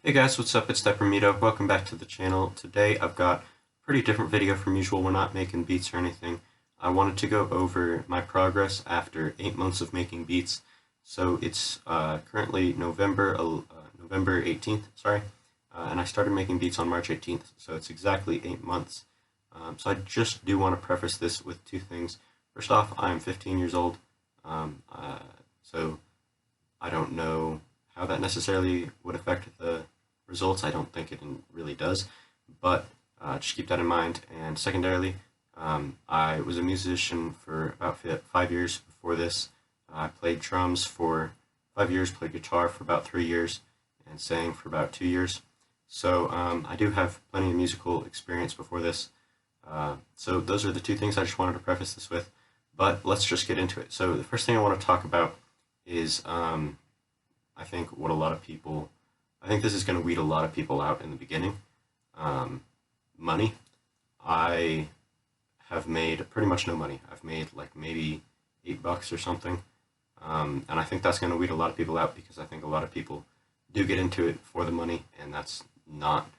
Hey guys, what's up? It's Deprimido. Welcome back to the channel. Today I've got a pretty different video from usual. We're not making beats or anything. I wanted to go over my progress after 8 months of making beats. So it's currently November 18th, sorry, and I started making beats on March 18th, so it's exactly 8 months. So I just do want to preface this with two things. First off, I'm 15 years old, so I don't know how that necessarily would affect the results. I don't think it really does, but just keep that in mind. And secondarily, I was a musician for about 5 years before this. I played drums for 5 years, played guitar for about 3 years, and sang for about 2 years. So I do have plenty of musical experience before this. So those are the two things I just wanted to preface this with. But let's just get into it. So the first thing I want to talk about is I think this is going to weed a lot of people out in the beginning. Money. I have made pretty much no money. I've made like maybe $8 or something. And I think that's going to weed a lot of people out because I think a lot of people do get into it for the money, and that's not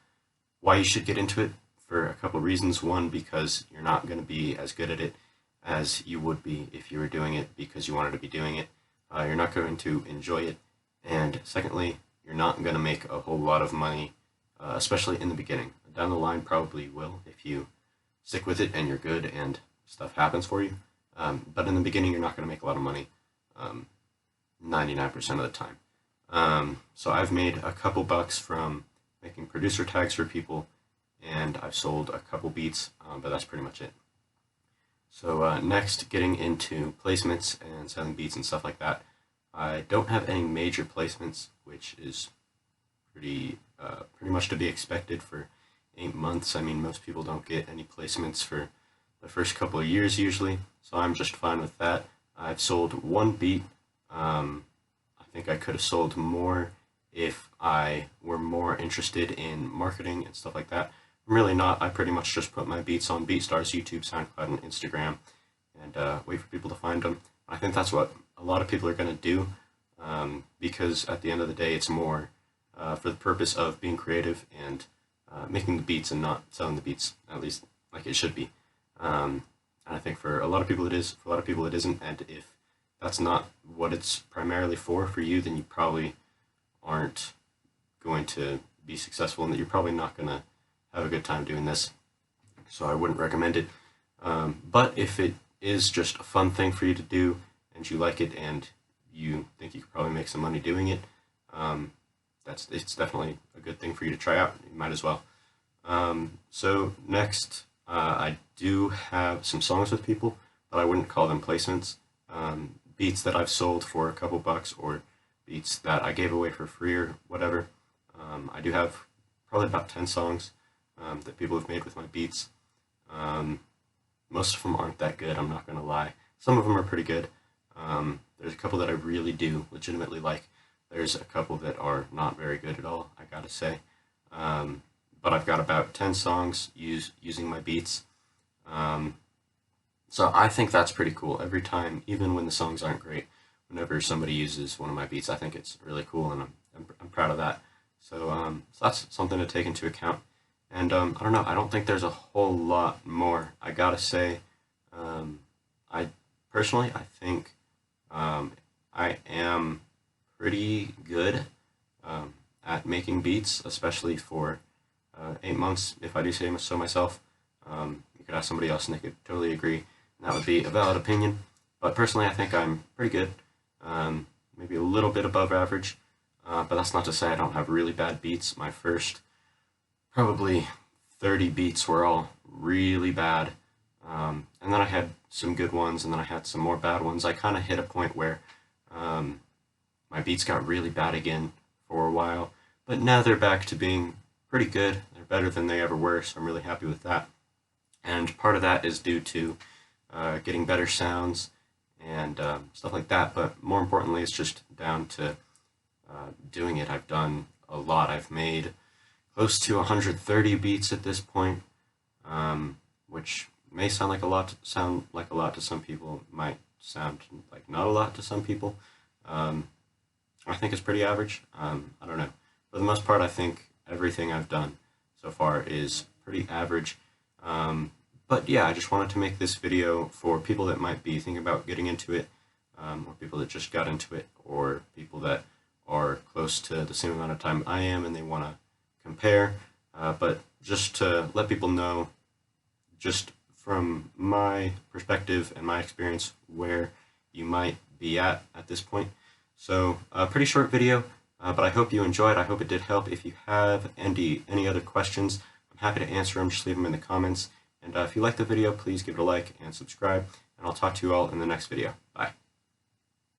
why you should get into it, for a couple of reasons. One, because you're not going to be as good at it as you would be if you were doing it because you wanted to be doing it. You're not going to enjoy it. And secondly, you're not going to make a whole lot of money, especially in the beginning. Down the line, probably will if you stick with it and you're good and stuff happens for you. But in the beginning, you're not going to make a lot of money 99% of the time. So I've made a couple bucks from making producer tags for people, and I've sold a couple beats, but that's pretty much it. So next, getting into placements and selling beats and stuff like that. I don't have any major placements, which is pretty much to be expected for 8 months. I mean, most people don't get any placements for the first couple of years usually, so I'm just fine with that. I've sold one beat. I think I could have sold more if I were more interested in marketing and stuff like that. I'm really not. I pretty much just put my beats on Beatstars, YouTube, Soundcloud, and Instagram, and wait for people to find them. I think that's what a lot of people are going to do, because at the end of the day, it's more for the purpose of being creative and making the beats and not selling the beats, at least like it should be. And I think for a lot of people it is, for a lot of people it isn't, and if that's not what it's primarily for you, then you probably aren't going to be successful, and that you're probably not going to have a good time doing this. So I wouldn't recommend it. But if it is just a fun thing for you to do, and you like it, and you think you could probably make some money doing it, it's definitely a good thing for you to try out. You might as well. So next, I do have some songs with people, but I wouldn't call them placements. Beats that I've sold for a couple bucks, or beats that I gave away for free or whatever. I do have probably about 10 songs that people have made with my beats. Most of them aren't that good, I'm not going to lie. Some of them are pretty good. There's a couple that I really do legitimately like. There's a couple that are not very good at all, I gotta say. But I've got about 10 songs using my beats. So I think that's pretty cool. Every time, even when the songs aren't great, whenever somebody uses one of my beats, I think it's really cool, and I'm proud of that. So that's something to take into account. And I don't know, I don't think there's a whole lot more. I gotta say, I think I am pretty good at making beats, especially for 8 months, if I do say so myself. You could ask somebody else and they could totally agree, and that would be a valid opinion. But personally, I think I'm pretty good, maybe a little bit above average, but that's not to say I don't have really bad beats. My first probably 30 beats were all really bad, and then I had some good ones, and then I had some more bad ones. I kind of hit a point where my beats got really bad again for a while, but now they're back to being pretty good. They're better than they ever were, so I'm really happy with that. And part of that is due to getting better sounds and stuff like that, but more importantly, it's just down to doing it. I've done a lot. I've made close to 130 beats at this point, which may sound like a lot to some people, might sound like not a lot to some people. I think it's pretty average. I don't know. For the the most part, I think everything I've done so far is pretty average. But yeah, I just wanted to make this video for people that might be thinking about getting into it, or people that just got into it, or people that are close to the same amount of time I am and they want to compare. But just to let people know, just from my perspective and my experience, where you might be at this point. So a pretty short video, but I hope you enjoyed. I hope it did help. If you have any other questions, I'm happy to answer them. Just leave them in the comments. And if you like the video, please give it a like and subscribe. And I'll talk to you all in the next video. Bye.